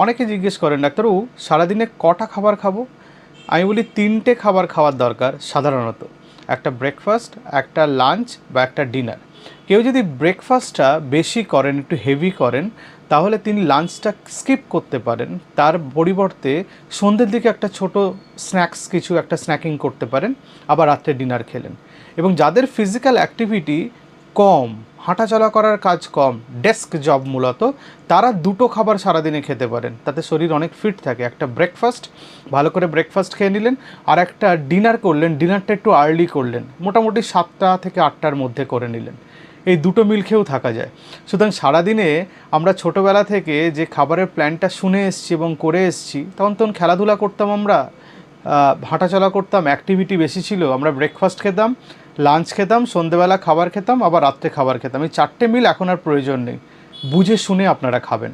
অনেকে জিজ্ঞেস করেন ডাক্তারবাবু সারাদিনে কটা খাবার খাবো? আমি বলি 3টে খাবার খাওয়ার দরকার সাধারণত। একটা ব্রেকফাস্ট, একটা লাঞ্চ বা একটা ডিনার। কেউ যদি ব্রেকফাস্টটা বেশি করেন, একটু হেভি করেন, তাহলে তিনি লাঞ্চটা স্কিপ করতে পারেন। তার পরিবর্তে সন্ধ্যের দিকে একটা ছোট স্ন্যাক্স, কিছু একটা স্ন্যাকিং করতে পারেন, আবার রাত্রে ডিনার খেলেন। এবং যাদের ফিজিক্যাল অ্যাক্টিভিটি কম, হাঁটাচলা করার কাজ কম, ডেস্ক জব মূলত, তারা 2টো খাবার সারাদিনে খেতে পারেন, তাতে শরীর অনেক ফিট থাকে। একটা ব্রেকফাস্ট, ভালো করে ব্রেকফাস্ট খেয়ে নিলেন, আর একটা ডিনার করলেন, ডিনারটা একটু আর্লি করলেন, মোটামুটি 7টা থেকে 8টার মধ্যে করে নিলেন। এই 2টো মিল খেয়েও থাকা যায়। সুতরাং সারাদিনে আমরা ছোটোবেলা থেকে যে খাবারের প্ল্যানটা শুনে এসেছি এবং করে এসেছি, তখন খেলাধুলা করতাম আমরা, হাঁটাচলা করতাম, অ্যাক্টিভিটি বেশি ছিল। আমরা ব্রেকফাস্ট খেতাম, লাঞ্চ খেতাম, সন্ধেবেলা খাবার খেতাম, আবার রাত্রে খাবার খেতাম। এই 4টে মিল এখন আর প্রয়োজন নেই। বুঝে শুনে আপনারা খাবেন।